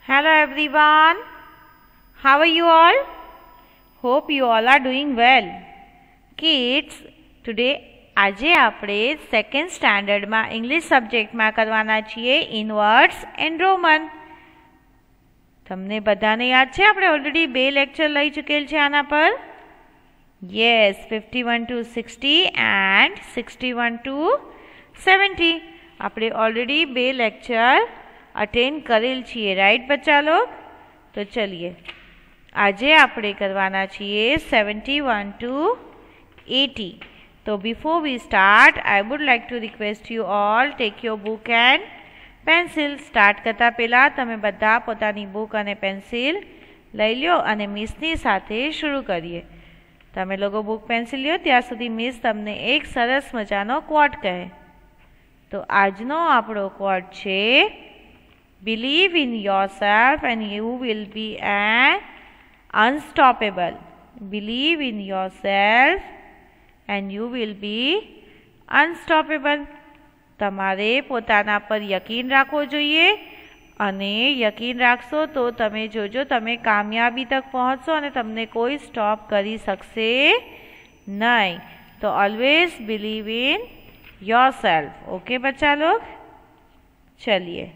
Hello everyone. How are you all? Hope you all are doing well. Kids, today આજે આપણે second સ્ટાન્ડર્ડમાં English સબ્જેક્ટમાં કરવાના છીએ ઇનવર્ડ્સ and Roman. તમને બધાને યાદ છે આપણે ઓલરેડી 2 લેક્ચર લઈ ચૂકેલ છે આના પર. Yes, 51 to 60 and 61 to 70. આપણે ઓલરેડી 2 લેક્ચર અટેન્ડ કરેલ છીએ, રાઈટ બચ્ચા લોગ? તો ચલીએ આજે આપણે કરવાના છીએ 71 to 80. So before we start, I would like to request you all take your book and pencil. Start કરતા પહેલા તમે બધા પોતાની બુક અને પેન્સિલ લઈ લ્યો અને મિસની સાથે શરૂ કરીએ. તમે લોકો બુક પેન્સિલ લ્યો ત્યાં સુધી મિસ તમને એક સરસ મજાનો ક્વોટ કહે. તો આજનો આપણો ક્વોટ છે, believe in yourself and you will be unstoppable. Believe in yourself and you will be unstoppable. તમારે પોતાના પર યકીન રાખવો જોઈએ અને યકીન રાખશો તો તમે જોજો તમે કામયાબી તક પહોંચશો અને તમને કોઈ સ્ટોપ કરી શકશે નહીં. તો always believe in yourself. Okay બચ્ચા લોગ, ચલીએ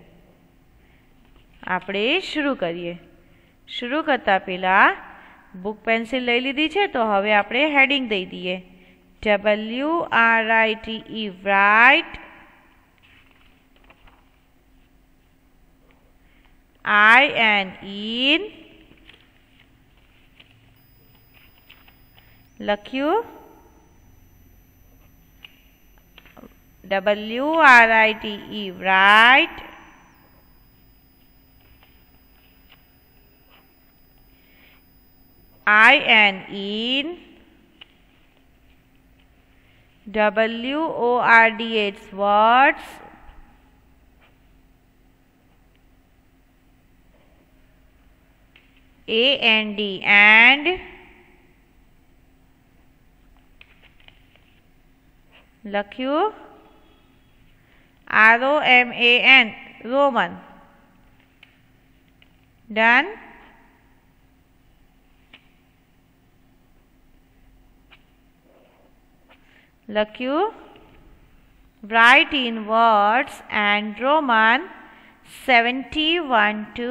આપણે શરૂ કરીએ. શરૂ કરતાં પહેલાં બુક પેન્સિલ લઈ લીધી છે તો હવે આપણે હેડિંગ દઈ દઈએ. WRITE, write. IN, લખ્યું. WRITE, write. IN, WORDS, words. AND, and. લખ્યું. ROMAN, Roman. Done. લખ્યું. Write in words and Roman 71 to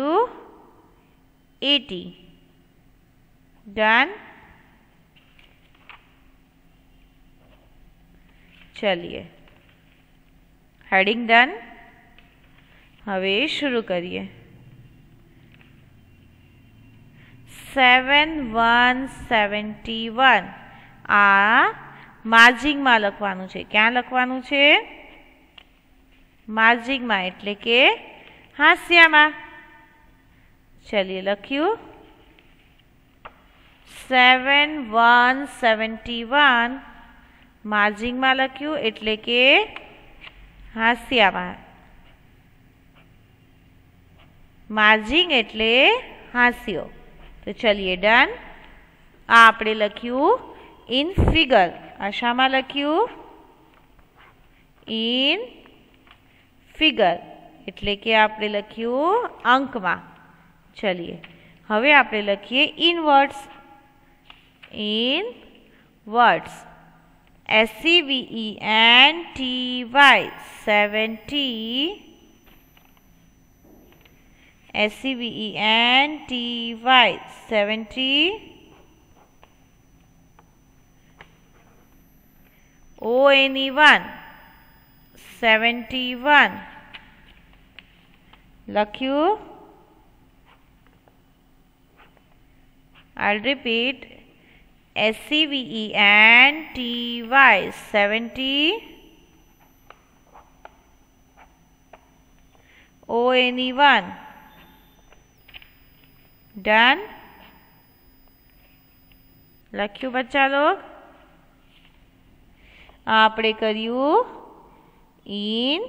80. Done. ચલીએ હેડિંગ ડન. હવે શરૂ કરીએ. 7171 આ માર્જિંગમાં લખવાનું છે. ક્યાં લખવાનું છે? માર્જિંગમાં એટલે કે હાસ્યામાં. ચલીએ લખ્યું. 7171 માર્જિંગમાં લખ્યું એટલે કે હાસ્યામાં. માર્જિંગ એટલે હાસ્યો. તો ચલીએ ડન. આ આપણે લખ્યું ઇન ફિગર. આ શામાં લખ્યું? ઇન ફિગર એટલે કે આપણે લખ્યું અંકમાં. ચલીએ હવે આપણે લખીએ in words. In words. SEVENTY 70. SEVENTY 70. ONE 71 લખ્યું. I'll repeat. SEVENTY 70. ONE 1. Done. લખ્યું બચ્ચા લોગ? આપણે કર્યું ઇન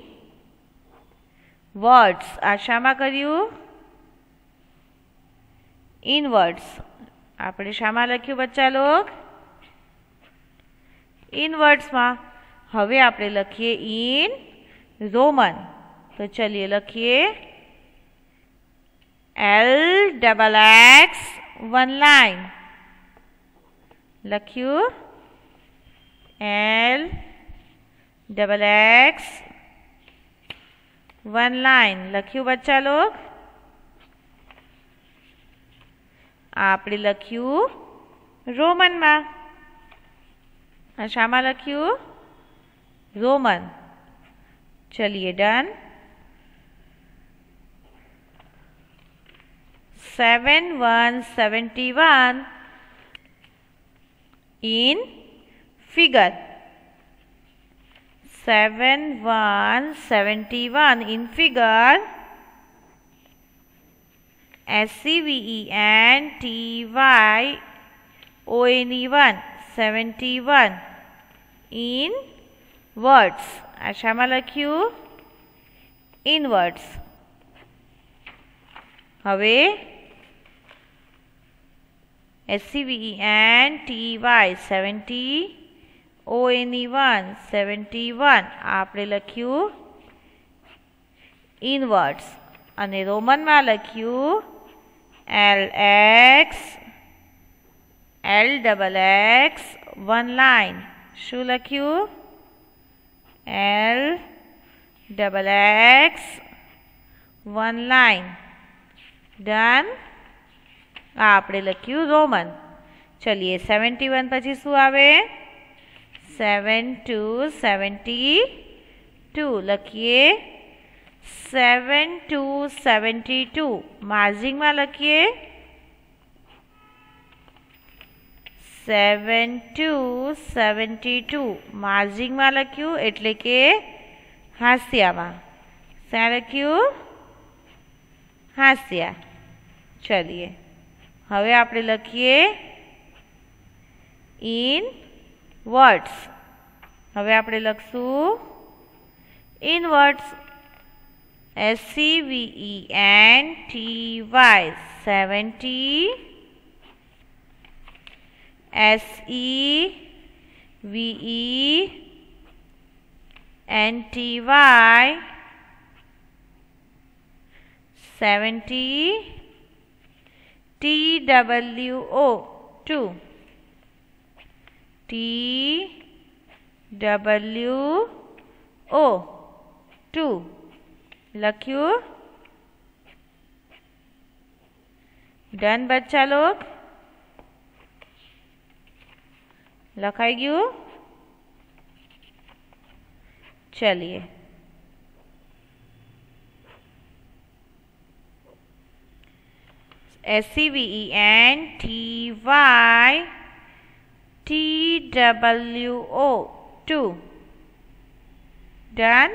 વર્ડ્સ. આ શામાં કર્યું? In words. આપણે શામાં લખ્યું બચ્ચા લોગ? ઇન વર્ડ્સમાં. હવે આપણે લખીએ ઇન રોમન. तो चलिए लिखिए L double X one line લખ્યું L double X one line લખ્યું બચ્ચા લોગ આપણે લખ્યું રોમનમાં શામાં લખ્યું Roman ચલિए done 7171 in figure 7171 in figure SCVENTYONE 71 in words શામાં લખ્યું in words હવે SCVENTYONE 71 આપણે લખ્યું in words અને રોમનમાં લખ્યું LX L double X one line શું લખ્યું L double X one line done આપણે લખ્યું રોમન ચલિए 71 પછી શું આવે 7272 લખીએ 7272 માર્જિંગમાં લખીએ 7272 માર્જિંગમાં લખ્યું એટલે કે હાસ્યામાં શા લખ્યું હાસ્યા ચલિए હવે આપણે લખીએ ઇન વર્ડ્સ હવે આપણે લખશું in words SCVENTY 70 SEVENTY 70 TWO 2 TWO 2 લખ્યું ડન બચ્ચા લોગ લખાઈ ગયું ચલિए SCVENTYTWO 2 डन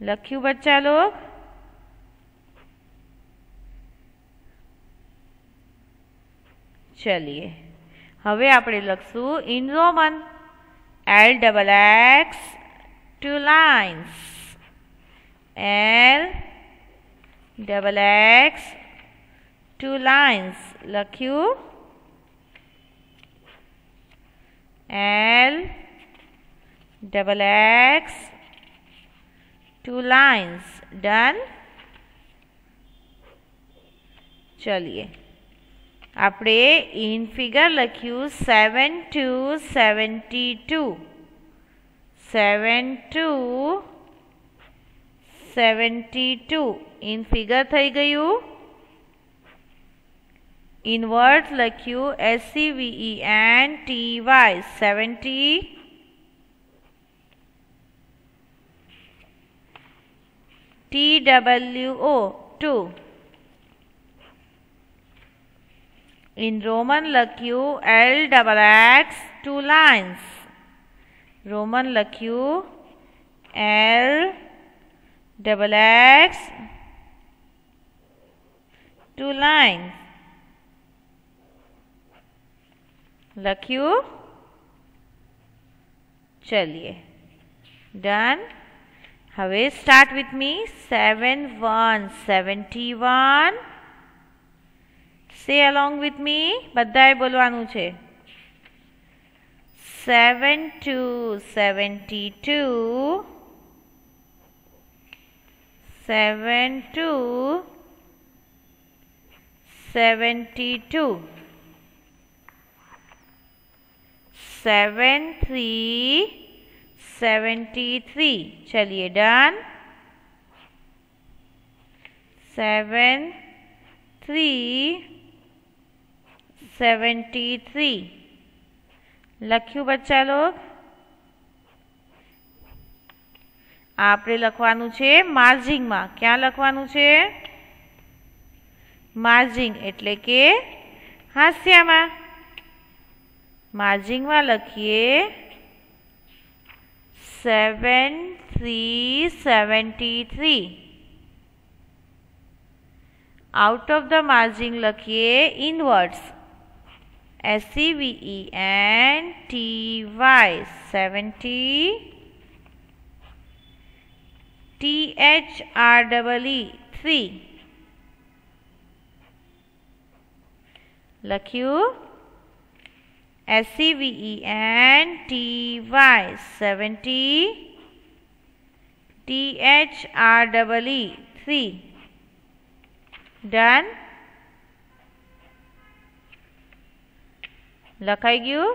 લખ્યું બચ્ચા લોગ ચલિए હવે આપણે લખશું in Roman L double X 2 lines L double X 2 lines લખ્યું L double X 2 lines done चलिए આપણે in figure લખ્યું 7272 7272 in figure થઈ ગયું in words લખ્યું SCVENTY 70 TWO 2 in Roman લખ્યું L double X 2 lines Roman લખ્યું L double X 2 lines લખ્યું ચલિए ડન હવે start with me 7171 say along with me બધાએ બોલવાનું છે 7272 7 2 72, 7 3 73। चलिए डन। 7 3 73 લખ્યું બચ્ચા લોગ? આપણે લખવાનું છે માર્જિંગમાં. ક્યાં લખવાનું છે? માર્જિંગ એટલે કે હાસ્યામાં. માર્જિંગમાં લખીએ 7 3 73. આઉટ ઓફ ધ માર્જિંગ લખીએ ઇનવર્ડ્સ SEVENTY 70, THREE 3 લખ્યું. SEVENTY 70, THREE 3. ડન. લખાઈ ગયું?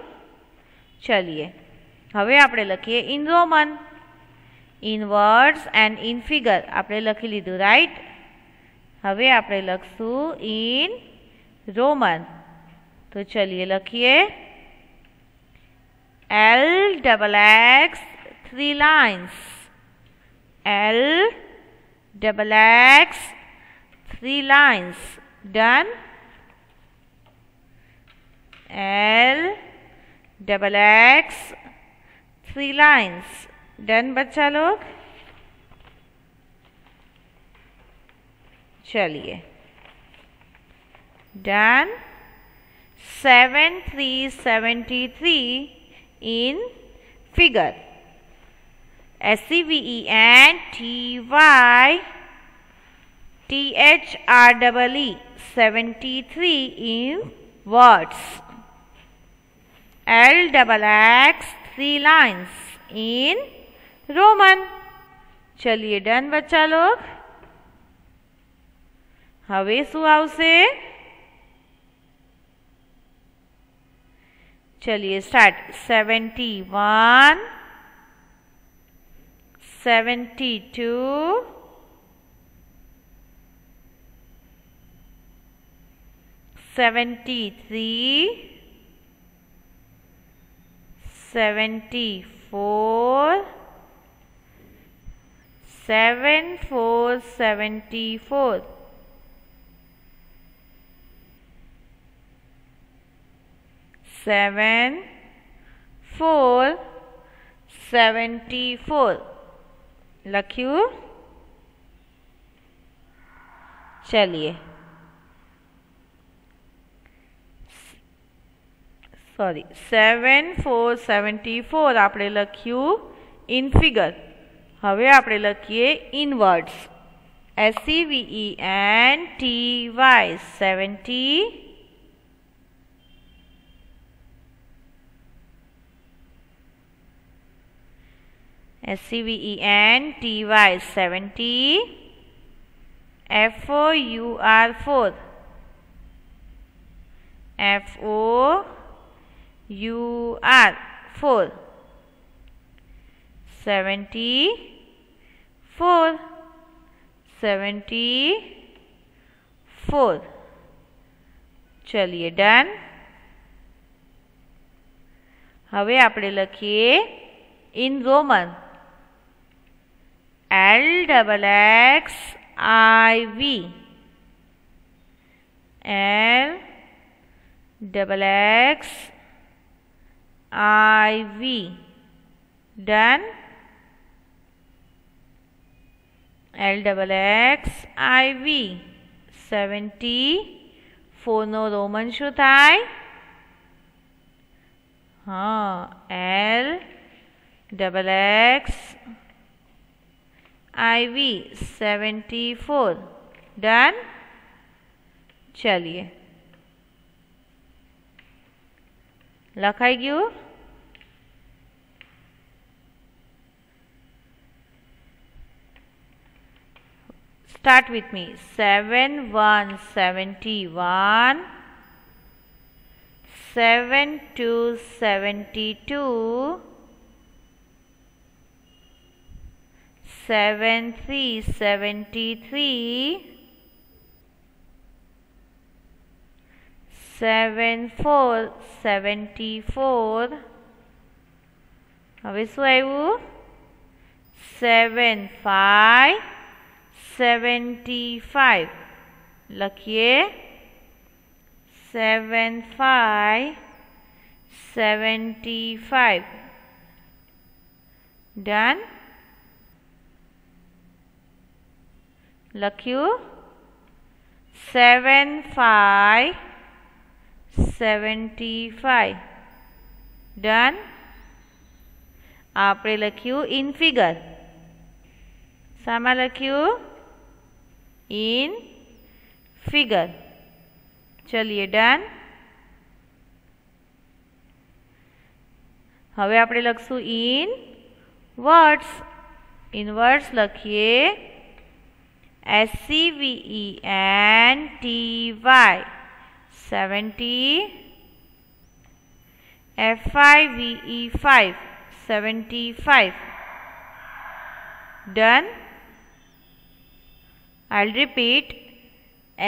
ચલીએ હવે આપણે લખીએ in Roman. In words and in figure આપણે લખી લીધું, રાઈટ? હવે આપણે લખશું ઇન રોમન. તો ચલીએ લખીએ LXX 3 lines. LXX 3 lines. Done. LXX 3 lines. Done बच्चा लोग? चलिए done. 7 3 73 in figure. SEVENTY 73 in words. LXX 3 lines in Roman. चलिए डन बच्चा लोग. હવે શું આવશે? चलिए स्टार्ट. 71 72 73 74 74 7 4 74 લખ્યું? चलिए सॉरी 7 4 74 આપણે લખ્યું ઇન ફિગર. હવે આપણે લખીએ in words. SEVENTY 70 SEVENTY 70 FOUR 4 FOUR 4 74 74. चलिए डन. હવે આપણે લખીએ in Roman. LXXIV LXXIV. Done. LXXIV 74 નો રોમન શું થાય? हाँ LXXIV 74. डन. चलिए લખાઈ ગયું? Start with me. 7 1 71, 7 2 72, 7 3 73, 7 4 74. હવે શું આવ્યું? 7 5 75. લખીએ 7 5 75. ડન. લખ્યું 7 5 75. ડન. આપણે લખ્યું ઇન ફિગર. શામાં લખ્યું? In figure. ચલિए ડન. હવે આપણે લખશું ઇન વર્ડ્સ. ઇન વર્ડ્સ લખીએ SCVENTY 70, FIVE 75. Done. I'll repeat.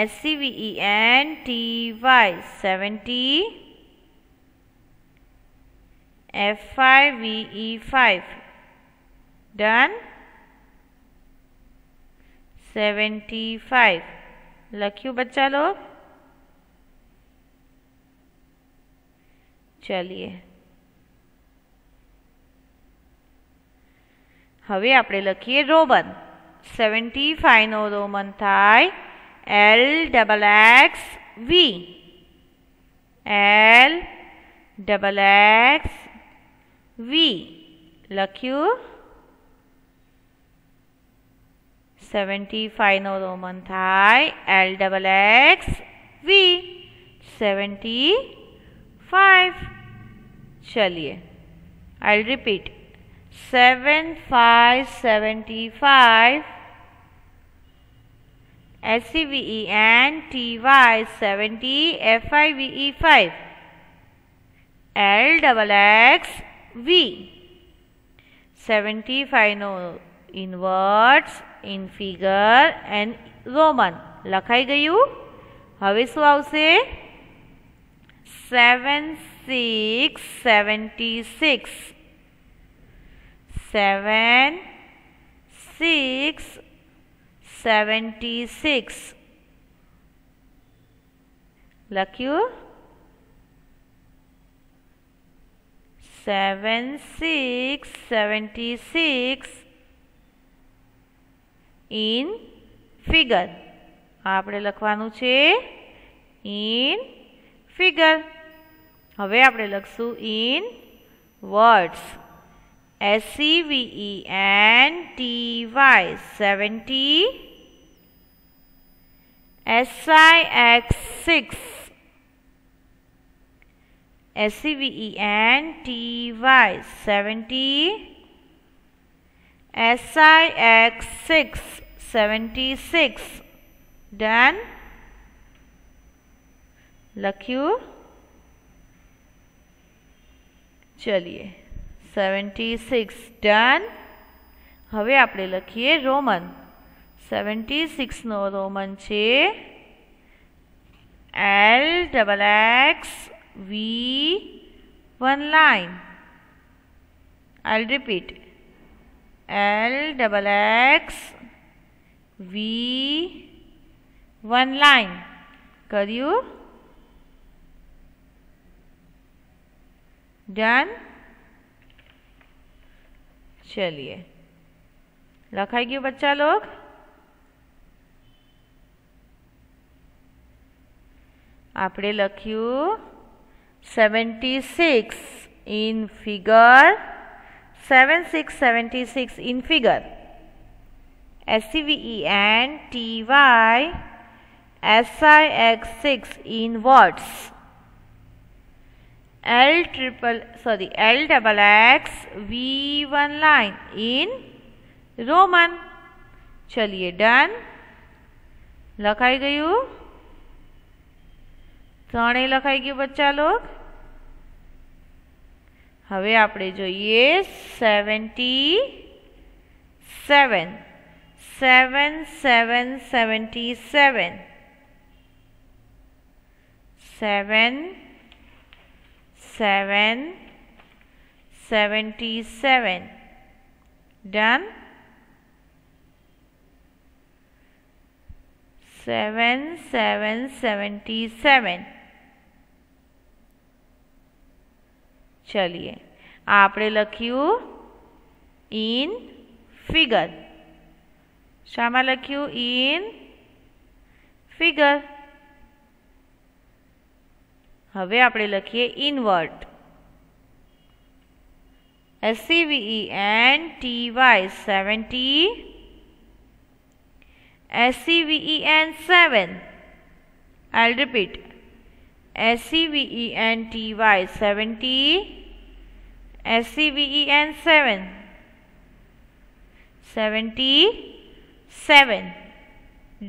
SCVENTY 70, FIVE. Done. 75. લખ્યું બચ્ચા લોગ? ચલીએ હવે આપણે લખીએ રોમન. 75 નો રોમન થાય LXXV. LXXV. લખ્યું? 75 નો રોમન થાય LXXV. 75. चलिए I'll repeat. 7 5 75, SCVENTY 70, FIVE 5, LXXV. 75 no in words, in figure and Roman. લખાઈ ગયું? હવે શું આવશે? 7 6 76, 7 6 76. લખ્યું? 7 6 76 in figure. આપણે લખવાનું છે in figure. હવે આપણે લખશું in words. SCVENTY 70, SIX6, SCVENTY 70, SIX6 76. Done. લખ્યું? ચલીએ 76. ડન. હવે આપણે લખીએ રોમન. 76 નો રોમન છે LXXV 1 line. I'll repeat. LXXV 1 line. કર્યું? डन. चलिए लखाई गયું बच्चा लोग? આપણે લખ્યું 76 in figure. 7676 in figure. SCVENTY SIX6 in words. LXXV 1 line in Roman. चलिए डन. લખાઈ ગયું? ત્રણેય લખાઈ ગયું બચ્ચા લોગ? હવે આપણે જોઈએ 77. 7 7 77. 7 7 77. Done? 7 7 77. चलिए આપણે લખ્યું ઇન ફિગર. શામાં લખ્યું? In figure. હવે આપણે લખીએ in words. SEVENTY 70. SEVEN 7. I'll repeat. SEVENTY 70. SEVEN 7. 77.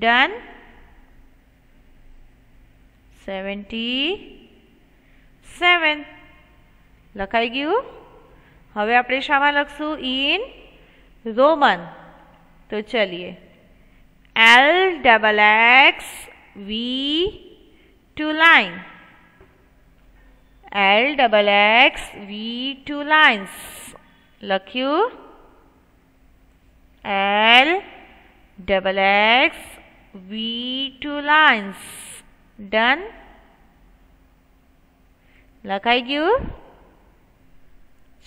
Done? 77. લખાઈ ગયું? હવે આપણે શામાં લખશું? In Roman. તો ચલીએ LXXV 2 line. LXXV 2 lines. લખ્યું? LXXV 2 lines. Done? લખાઈ ગયું?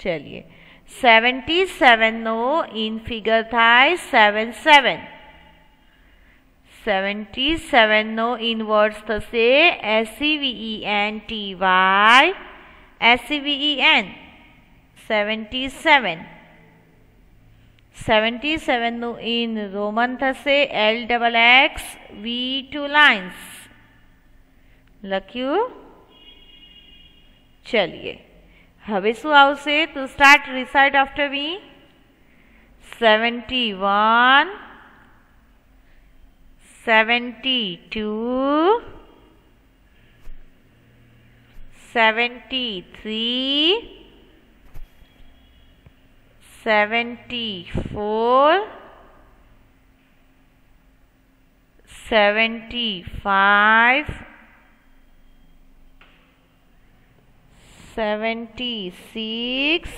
ચલીએ 77 નો ઇન ફિગર થાય 77. 77 નો ઇનવર્ડ્સ થશે SEVENTY SEVEN 77. 77 નું ઇન રોમન થશે LXXV 2 lines. લખ્યું? ચલીએ હવે શું આવશે? તો સ્ટાર્ટ રિસાઇટ આફ્ટર મી. 71 72 73 74 75 76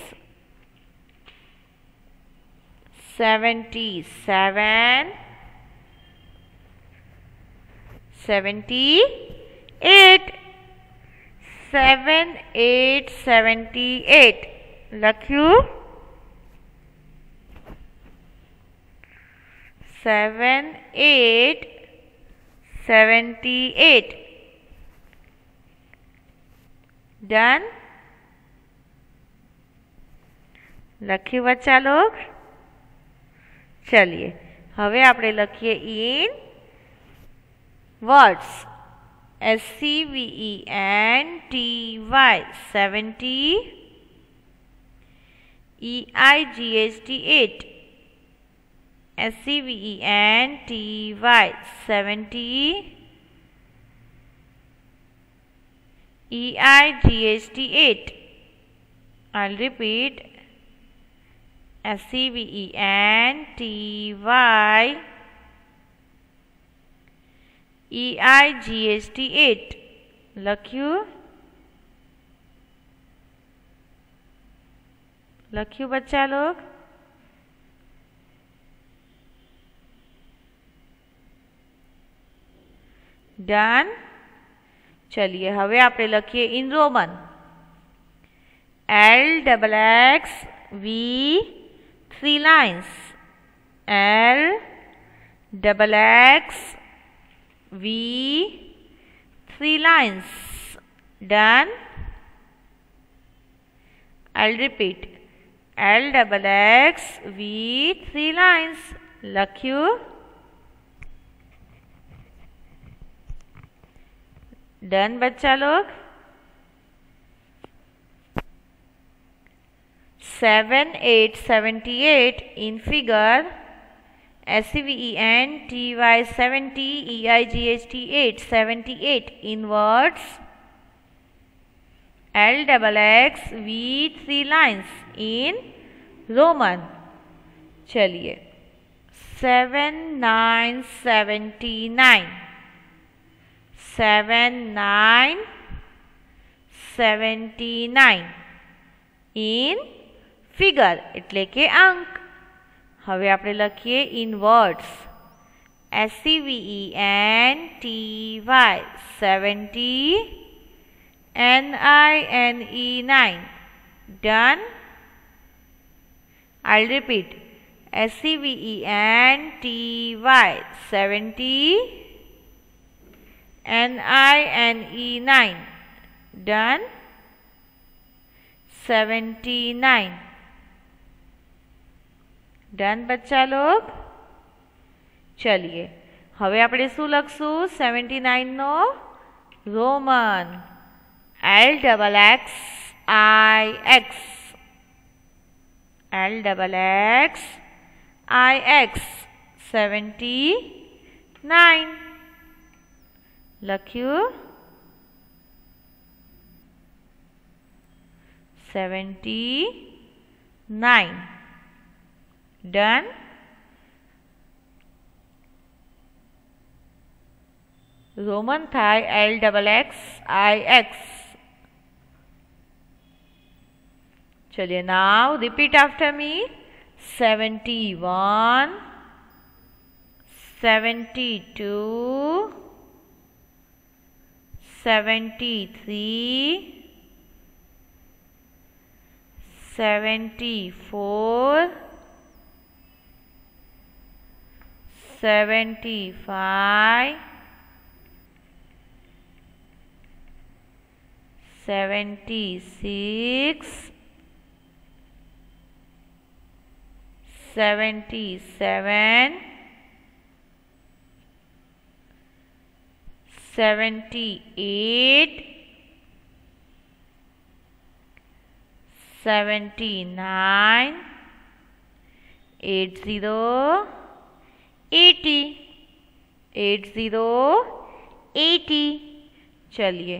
77 78. 78 લખ્યું? 78. Done? લખ્યું બચ્ચા લોગ? ચલીએ હવે આપણે લખીએ in words. SEVENTY 70. EIGHT 8. SEVENTY 70. EIGHT 8. I'll repeat. SEVENTY EIGHT 8. લખ્યું? લખ્યું બચ્ચા લોગ? ડન? ચલીએ હવે આપણે લખીએ in Roman. LXXV 3 lines. LXXV 3 lines. Done? I'll repeat. LXXV 3 lines. લખ્યું? डन बच्चा लोग? 7 8 78 in figure SEVENTY 70 EIGHT 8 78 inverts LXX V 3 lines in Roman. चलिए 7979 7979 in figure એટલે કે અંક. હવે આપણે લખીએ in words. SEVENTY 70 NINE 9. Done. I'll repeat. SEVENTY 70 NINE 9. Done. 79. Done બચ્ચા લોગ. ચલીએ હવે આપણે શું લખશું? 79 નો રોમન LXXIX LXXIX 79 લખ્યું. 79. Done. Roman થાય LXXIX. चलिए now repeat after me. 71 72 73 74 75 76 77 78 79 80 80 80. चलिए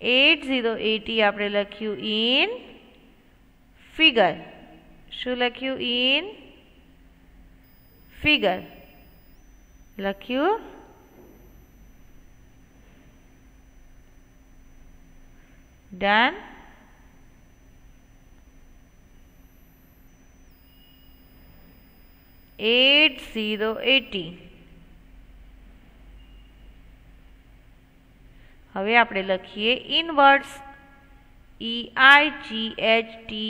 8080 આપણે લખ્યું in figure. શું લખ્યું? in figure લખ્યું. Done. Eight 80. હવે આપણે લખીએ ઇનવર્સ EIGHTY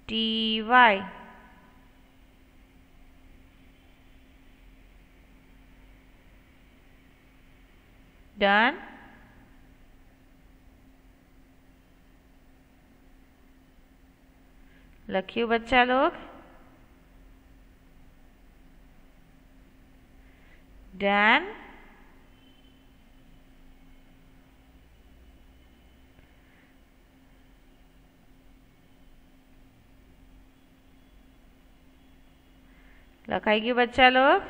EIGHTY. Done. लखियो बच्चा लोग. Done. लखाएगी बच्चा लोग.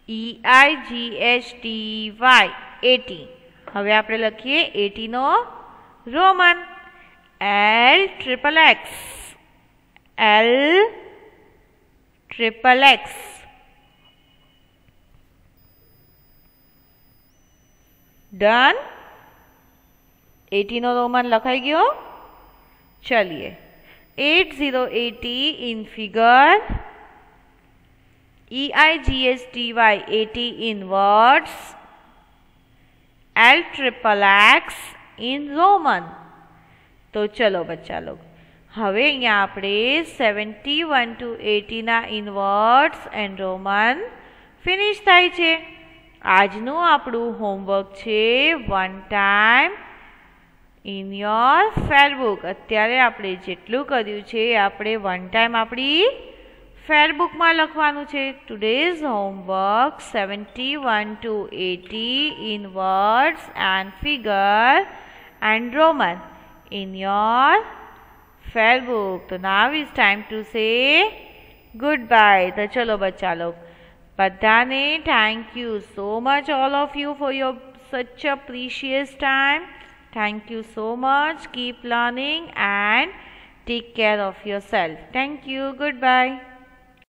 EIGHTY 80. હવે આપણે લખીએ 80 નો રોમન LXXX LXXX. डन. 80 નો રોમન લખાઈ ગયો. चलिए 8080 in figure EIGHTY 80 in words LXXX in Roman. तो चलो बच्चा लोग હવે અહીંયા આપણે 71 to 80 ના ઇનવર્ડ્સ એન્ડ રોમન ફિનિશ થાય છે. આજનું આપણું હોમવર્ક છે વન ટાઈમ ઇન યોર ફેરબુક. અત્યારે આપણે જેટલું કર્યું છે આપણે વન ટાઈમ આપણી ફેર બુકમાં લખવાનું છે. Today's homework 71 to 80 in words and figure and Roman in your fair book. તો now is time to say goodbye. તો ચલો બચ્ચા લોગ બધાને thank you so much all of you for your such a precious time. Thank you so much. Keep learning and take care of yourself. Thank you. Goodbye.